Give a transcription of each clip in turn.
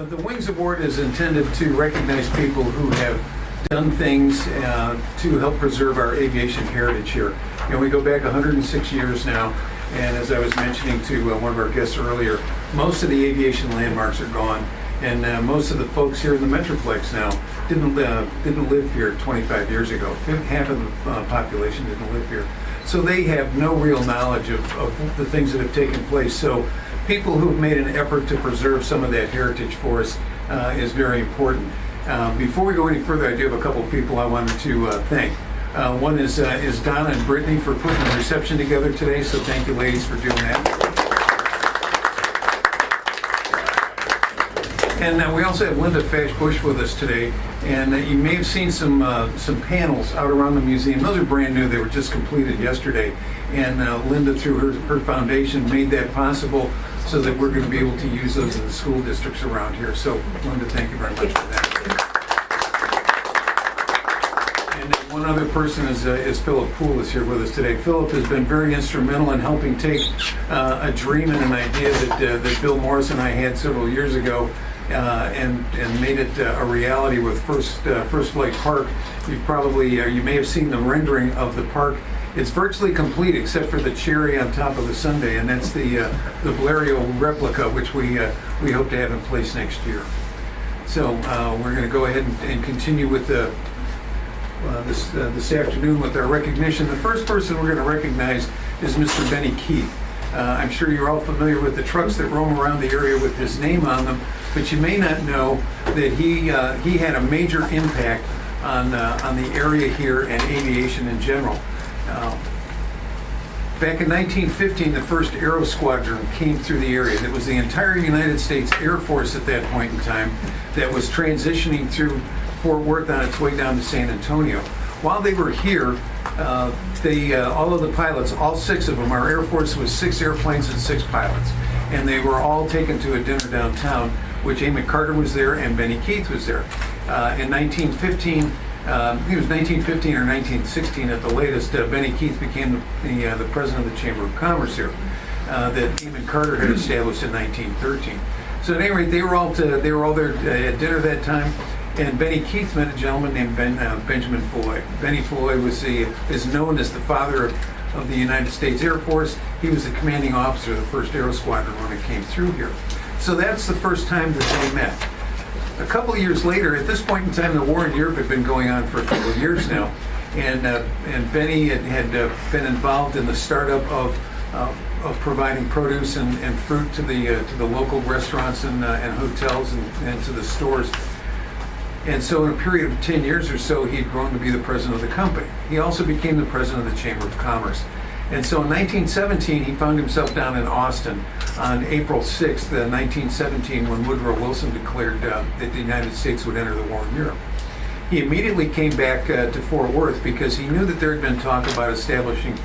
The Wings Award is intended to recognize people who have done things to help preserve our aviation heritage here. You know, we go back 106 years now, and as I was mentioning to one of our guests earlier, most of the aviation landmarks are gone, and most of the folks here in the Metroplex now didn't live here 25 years ago. Half of the population didn't live here. So they have no real knowledge of the things that have taken place. So people who've made an effort to preserve some of that heritage for us is very important. Before we go any further, I do have a couple of people I wanted to thank. One is Donna and Brittany for putting the reception together today, so thank you ladies for doing that. And we also have Linda Fash-Bush with us today, and you may have seen some panels out around the museum. Those are brand new, they were just completed yesterday, and Linda, through her foundation, made that possible so that we're going to be able to use those in the school districts around here. So Linda, thank you very much for that. And one other person is Philip Poole is here with us today. Philip has been very instrumental in helping take a dream and an idea that Bill Morris and I had several years ago and made it a reality with First Flight Park. You may have seen the rendering of the park. It's virtually complete except for the cherry on top of the sundae, and that's the Blériot replica, which we hope to have in place next year. So we're going to go ahead and continue with this afternoon with our recognition. The first person we're going to recognize is Mr. Benny Keith. I'm sure you're all familiar with the trucks that roam around the area with his name on them, but you may not know that he had a major impact on the area here and aviation in general. Back in 1915, the first Aero Squadron came through the area. It was the entire United States Air Force at that point in time that was transitioning through Fort Worth on its way down to San Antonio. While they were here, all of the pilots, all 6 of them, our Air Force was 6 airplanes and 6 pilots, and they were all taken to a dinner downtown, which Amon Carter was there and Benny Keith was there. In 1915, I think it was 1915 or 1916 at the latest, Benny Keith became the president of the Chamber of Commerce here that Amon Carter had established in 1913. So at any rate, they were all there at dinner that time, and Benny Keith met a gentleman named Benjamin Floyd. Benny Floyd is known as the father of the United States Air Force. He was the commanding officer of the first Aero Squadron when it came through here. So that's the first time that they met. A couple of years later, at this point in time, the war in Europe had been going on for a couple of years now, and Benny had been involved in the startup of providing produce and fruit to the local restaurants and hotels and to the stores. And so in a period of 10 years or so, he had grown to be the president of the company. He also became the president of the Chamber of Commerce. And so in 1917, he found himself down in Austin on April 6th, 1917, when Woodrow Wilson declared that the United States would enter the war in Europe. He immediately came back to Fort Worth because he knew that there had been talk about establishing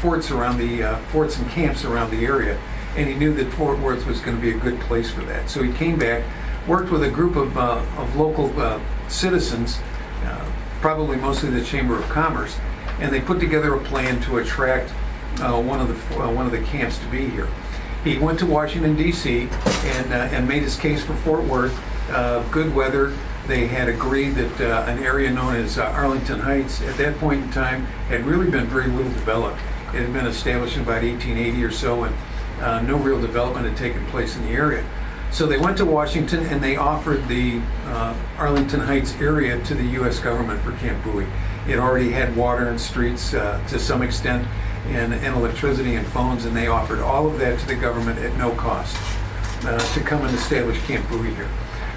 forts and camps around the area, and he knew that Fort Worth was going to be a good place for that. So he came back, worked with a group of local citizens, probably mostly the Chamber of Commerce, and they put together a plan to attract one of the camps to be here. He went to Washington, D.C. and made his case for Fort Worth. Good weather. They had agreed that an area known as Arlington Heights at that point in time had really been very little developed. It had been established in about 1880 or so, and no real development had taken place in the area. So they went to Washington and they offered the Arlington Heights area to the U.S. government for Camp Bowie. It already had water and streets to some extent, and electricity and phones, and they offered all of that to the government at no cost to come and establish Camp Bowie here.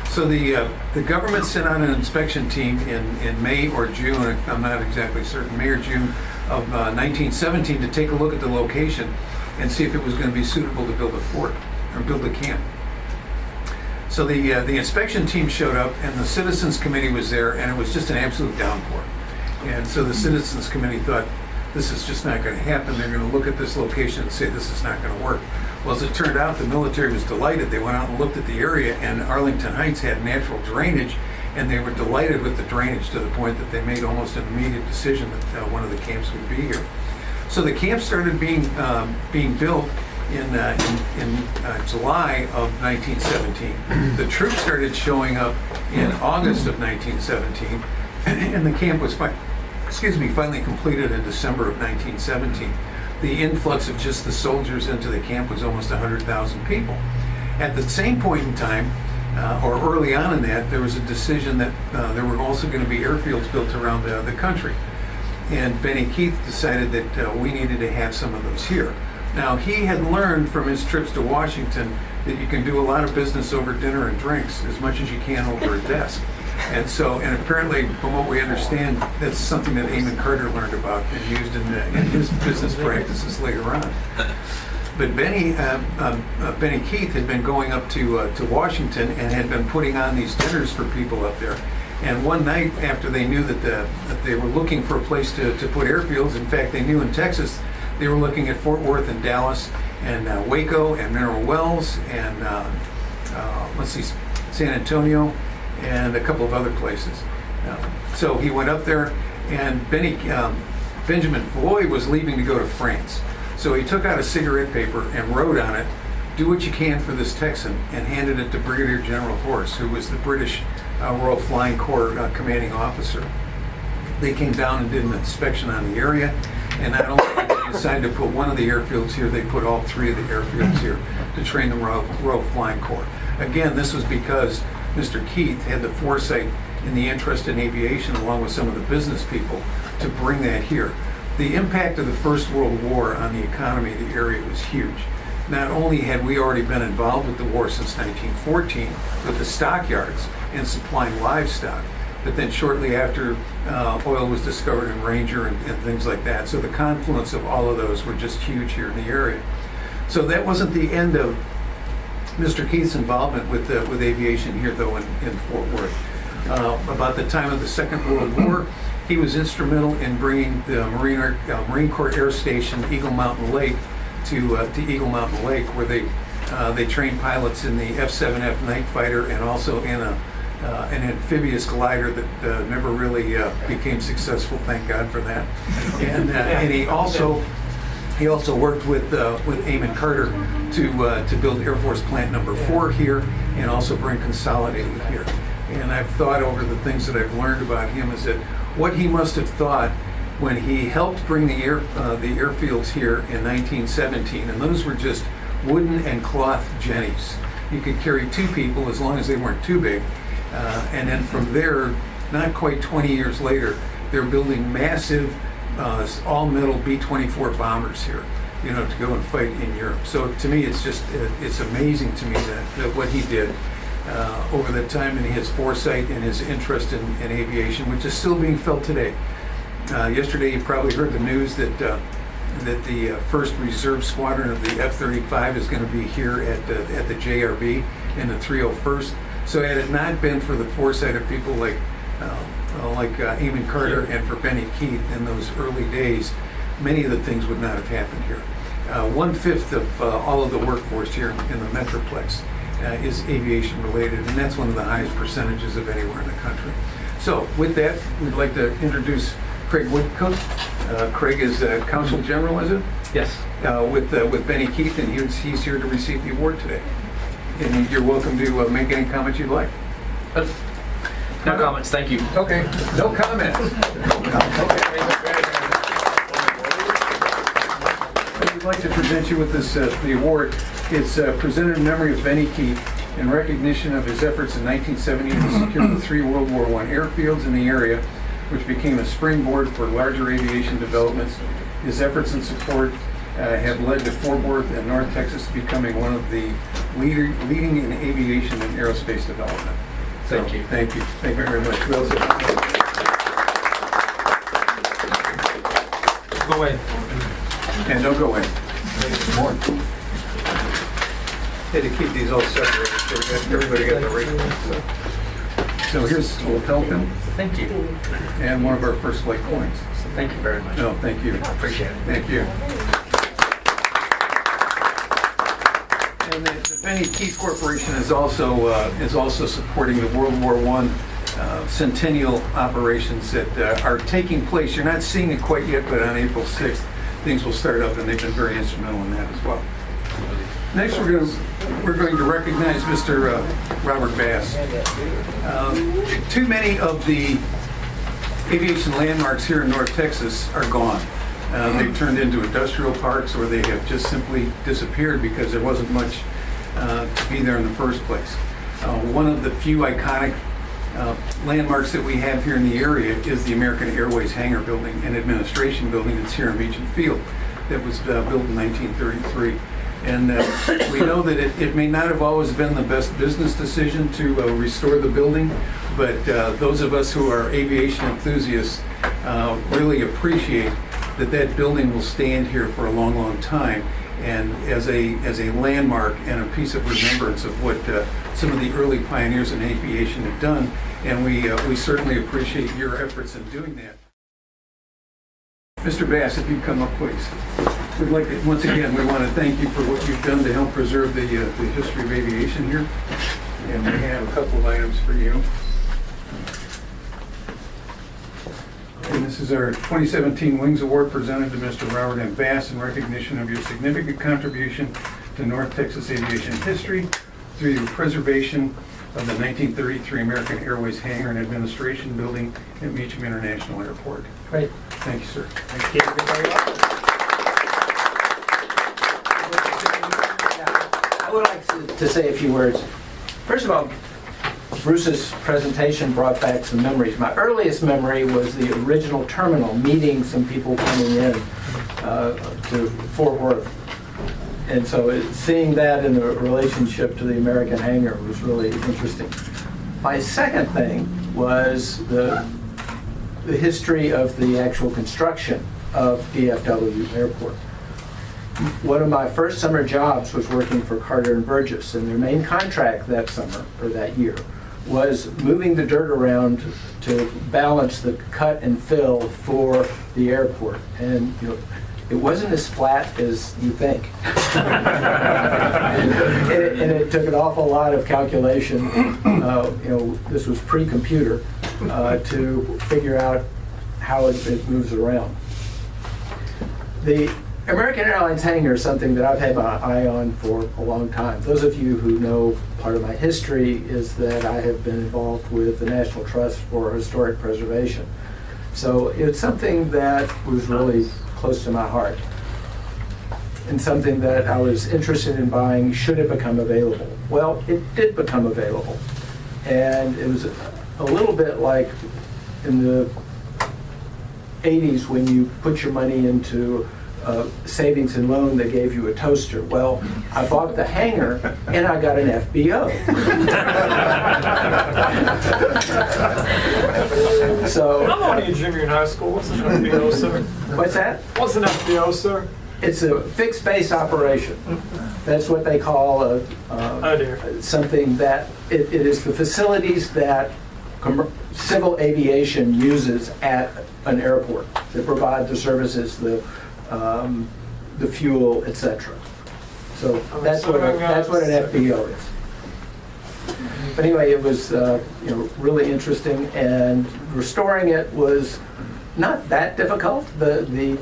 So the government sent out an inspection team in May or June, I'm not exactly certain, May or June of 1917 to take a look at the location and see if it was going to be suitable to build a fort or build a camp. So the inspection team showed up, and the Citizens Committee was there, and it was just an absolute downpour. And so the Citizens Committee thought, this is just not going to happen. They're going to look at this location and say this is not going to work. Well, as it turned out, the military was delighted. They went out and looked at the area, and Arlington Heights had natural drainage, and they were delighted with the drainage to the point that they made almost an immediate decision that one of the camps would be here. So the camp started being built in July of 1917. The troops started showing up in August of 1917, and the camp was finally completed in December of 1917. The influx of just the soldiers into the camp was almost 100,000 people. At the same point in time, or early on in that, there was a decision that there were also going to be airfields built around the country. And Benny Keith decided that we needed to have some of those here. Now, he had learned from his trips to Washington that you can do a lot of business over dinner and drinks as much as you can over a desk. And apparently, from what we understand, that's something that Amon Carter learned about and used in his business practices later on. But Benny Keith had been going up to Washington and had been putting on these dinners for people up there. And one night, after they knew that they were looking for a place to put airfields, in fact, they knew in Texas they were looking at Fort Worth and Dallas and Waco and Mineral Wells and San Antonio and a couple of other places. So he went up there, and Benjamin Floyd was leaving to go to France. So he took out a cigarette paper and wrote on it, "Do what you can for this Texan," and handed it to Brigadier General Horse, who was the British Royal Flying Corps commanding officer. They came down and did an inspection on the area, and not only did they decide to put one of the airfields here, they put all three of the airfields here to train the Royal Flying Corps. Again, this was because Mr. Keith had the foresight and the interest in aviation, along with some of the business people, to bring that here. The impact of the First World War on the economy of the area was huge. Not only had we already been involved with the war since 1914 with the stockyards and supplying livestock, but then shortly after, oil was discovered in Ranger and things like that. So the confluence of all of those were just huge here in the area. So that wasn't the end of Mr. Keith's involvement with aviation here, though, in Fort Worth. About the time of the Second World War, he was instrumental in bringing the Marine Corps Air Station Eagle Mountain Lake to Eagle Mountain Lake, where they trained pilots in the F-7F Night Fighter and also in an amphibious glider that never really became successful. Thank God for that. And he also worked with Amon Carter to build Air Force Plant Number 4 here, and also bring Consolidated here. And I've thought over the things that I've learned about him is that what he must have thought when he helped bring the airfields here in 1917, and those were just wooden and cloth jennies. You could carry two people as long as they weren't too big. And then from there, not quite 20 years later, they're building massive all-metal B-24 bombers here, to go and fight in Europe. So to me, it's amazing to me that what he did over that time, and his foresight and his interest in aviation, which is still being felt today. Yesterday, you probably heard the news that the first reserve squadron of the F-35 is going to be here at the JRB in the 301st. So had it not been for the foresight of people like Amon Carter and for Benny Keith in those early days, many of the things would not have happened here. 1/5 of all of the workforce here in the Metroplex is aviation related, and that's one of the highest percentages of anywhere in the country. So with that, we'd like to introduce Craig Woodcook. Craig is Consul General, is it? Yes. With Benny Keith, and he's here to receive the award today. And you're welcome to make any comments you'd like. No comments, thank you. Okay, no comments. We'd like to present you with the award. It's presented in memory of Benny Keith in recognition of his efforts in 1978 to secure the 3 World War I airfields in the area, which became a springboard for larger aviation developments. His efforts and support have led to Fort Worth and North Texas becoming one of the leading in aviation and aerospace development. So, thank you. Thank you. Thank you very much. Well said. Go away. And don't go in. More. Had to keep these all separated so everybody got the right one. So here's a lapel pin. Thank you. And one of our first flight coins. Thank you very much. No, thank you. Appreciate it. Thank you. And the Benny Keith Corporation is also supporting the World War I centennial operations that are taking place. You're not seeing it quite yet, but on April 6th, things will start up, and they've been very instrumental in that as well. Next, we're going to recognize Mr. Robert Bass. Too many of the aviation landmarks here in North Texas are gone. They've turned into industrial parks, or they have just simply disappeared because there wasn't much to be there in the first place. One of the few iconic landmarks that we have here in the area is the American Airways Hangar Building and Administration Building that's here in Beecham Field, that was built in 1933. And we know that it may not have always been the best business decision to restore the building, but those of us who are aviation enthusiasts really appreciate that building will stand here for a long, long time, and as a landmark and a piece of remembrance of what some of the early pioneers in aviation have done, and we certainly appreciate your efforts in doing that. Mr. Bass, if you'd come up, please. We'd like to, once again, we want to thank you for what you've done to help preserve the history of aviation here, and we have a couple of items for you. And this is our 2017 Wings Award presented to Mr. Robert M. Bass in recognition of your significant contribution to North Texas aviation history through your preservation of the 1933 American Airways Hangar and Administration Building at Beecham International Airport. Great. Thank you, sir. Thank you. You're very welcome. I would like to say a few words. First of all, Bruce's presentation brought back some memories. My earliest memory was the original terminal, meeting some people coming in to Fort Worth. And so seeing that in the relationship to the American hangar was really interesting. My second thing was the history of the actual construction of DFW Airport. One of my first summer jobs was working for Carter and Burgess, and their main contract that summer, or that year, was moving the dirt around to balance the cut and fill for the airport. And it wasn't as flat as you think. and it took an awful lot of calculation. This was pre-computer to figure out how it moves around. The American Airlines hangar is something that I've had my eye on for a long time. Those of you who know part of my history is that I have been involved with the National Trust for Historic Preservation. So it's something that was really close to my heart, and something that I was interested in buying should it become available. Well, it did become available, and it was a little bit like in the 80s when you put your money into savings and loan that gave you a toaster. Well, I bought the hangar and I got an FBO. So I'm only in junior in high school. What's an FBO, sir? What's that? What's an FBO, sir? It's a fixed base operation. That's what they call something that it is the facilities that civil aviation uses at an airport. They provide the services, the fuel, etc. So that's what an FBO is. But anyway, it was really interesting, and restoring it was not that difficult. The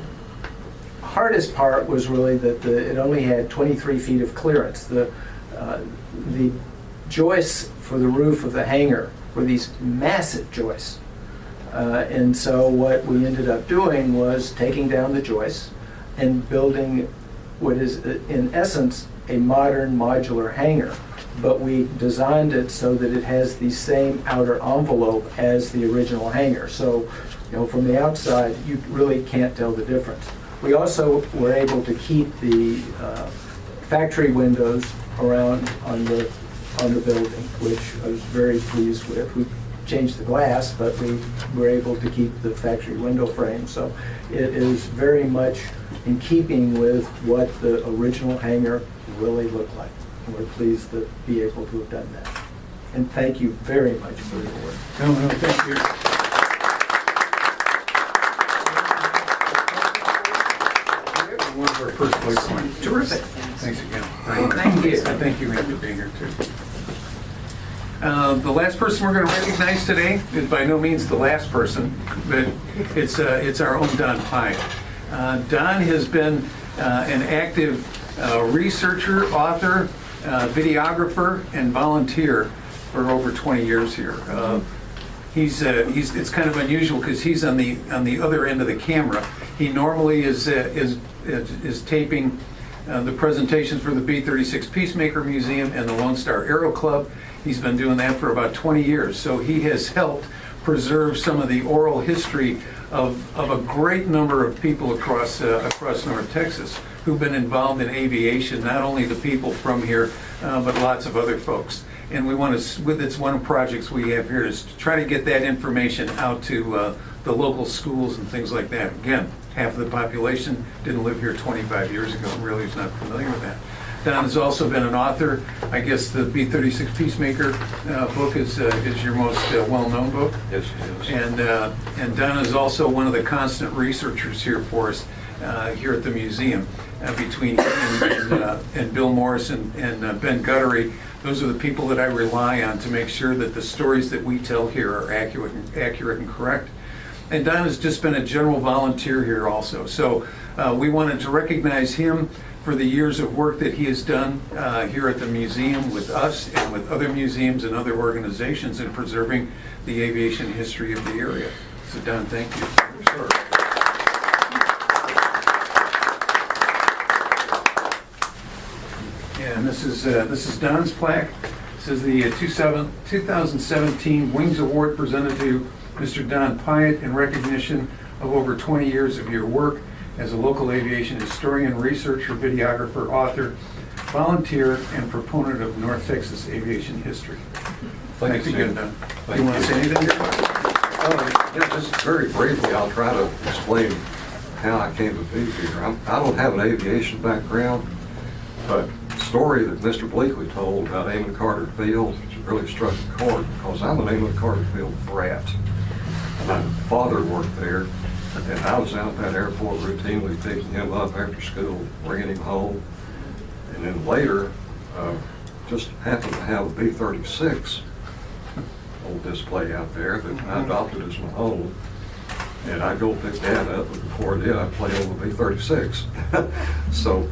hardest part was really that it only had 23 feet of clearance. The joists for the roof of the hangar were these massive joists. And so what we ended up doing was taking down the joists and building what is, in essence, a modern modular hangar. But we designed it so that it has the same outer envelope as the original hangar. So, from the outside, you really can't tell the difference. We also were able to keep the factory windows around on the building, which I was very pleased with. We changed the glass, but we were able to keep the factory window frame. So it is very much in keeping with what the original hangar really looked like. And we're pleased to be able to have done that. And thank you very much for your work. No, thank you. One of our first place points. Terrific. Thanks again. Thank you. Thank you, Andy, for being here too. The last person we're going to recognize today is by no means the last person, but it's our own Don Pyeatt. Don has been an active researcher, author, videographer, and volunteer for over 20 years here. It's kind of unusual because he's on the other end of the camera. He normally is taping the presentations for the B-36 Peacemaker Museum and the Lone Star Aero Club. He's been doing that for about 20 years, so he has helped preserve some of the oral history of a great number of people across North Texas who've been involved in aviation, not only the people from here, but lots of other folks. And we want to, it's one of the projects we have here is to try to get that information out to the local schools and things like that. Again, half of the population didn't live here 25 years ago and really is not familiar with that. Don has also been an author. I guess the B-36 Peacemaker book is your most well-known book. Yes, it is. And Don is also one of the constant researchers here for us here at the museum. Between him and Bill Morris and Ben Guttery, those are the people that I rely on to make sure that the stories that we tell here are accurate and correct. And Don has just been a general volunteer here also. So we wanted to recognize him for the years of work that he has done here at the museum with us and with other museums and other organizations in preserving the aviation history of the area. So Don, thank you. Sure. And this is Don's plaque. This is the 2017 Wings Award presented to Mr. Don Pyeatt in recognition of over 20 years of your work as a local aviation historian, researcher, videographer, author, volunteer, and proponent of North Texas aviation history. Thanks again, Don. You want to say anything? Yeah, just very briefly, I'll try to explain how I came to be here. I don't have an aviation background, but the story that Mr. Bleakley told about Amon Carter Field really struck a chord because I'm an Amon Carter Field brat. My father worked there, and I was out at that airport routinely picking him up after school, bringing him home. And then later, just happened to have a B-36 on display out there that I adopted as my own. And I go pick Dad up, but before I did, I played on the B-36. So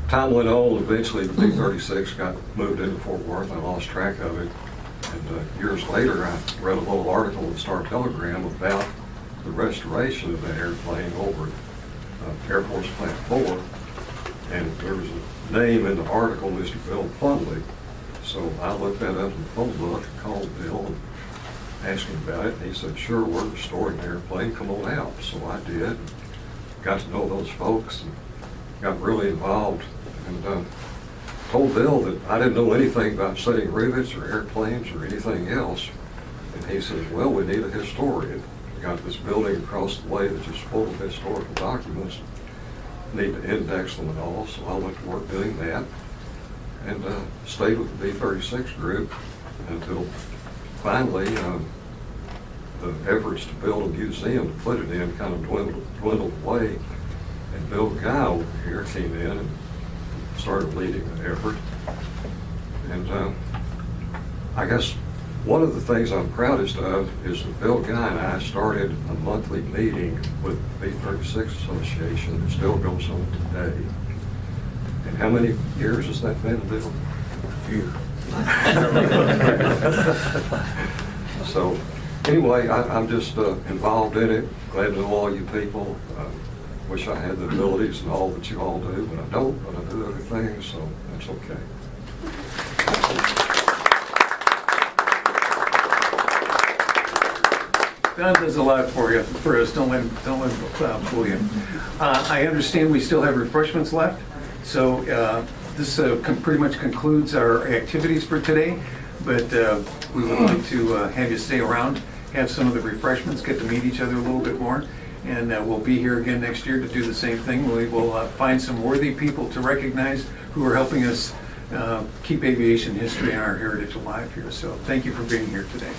time went on, eventually the B-36 got moved into Fort Worth. I lost track of it. And years later, I read a little article in the Star Telegram about the restoration of that airplane over at Air Force Plant 4. And there was a name in the article, Mr. Bill Plumley. So I looked that up in the phone book and called Bill and asked him about it. And he said, sure, we're restoring the airplane, come on out. So I did. Got to know those folks and got really involved. And told Bill that I didn't know anything about setting rivets or airplanes or anything else. And he says, well, we need a historian. We got this building across the way that's just full of historical documents. Need to index them and all, so I went to work doing that. And stayed with the B-36 group until finally the efforts to build a museum to put it in kind of dwindled away. And Bill Guy over here came in and started leading the effort. And I guess one of the things I'm proudest of is that Bill Guy and I started a monthly meeting with the B-36 Association that still goes on today. And how many years has that been, Bill? A few. So anyway, I'm just involved in it. Glad to know all you people. Wish I had the abilities and all that you all do, but I don't, but I do other things, so that's okay. Don does a lot for us. Don't let him fool you. I understand we still have refreshments left, so this pretty much concludes our activities for today. But we would like to have you stay around, have some of the refreshments, get to meet each other a little bit more, and we'll be here again next year to do the same thing. We will find some worthy people to recognize who are helping us keep aviation history and our heritage alive here. So thank you for being here today.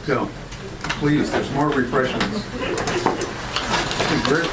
So, please, there's more refreshments. Hey, Bert.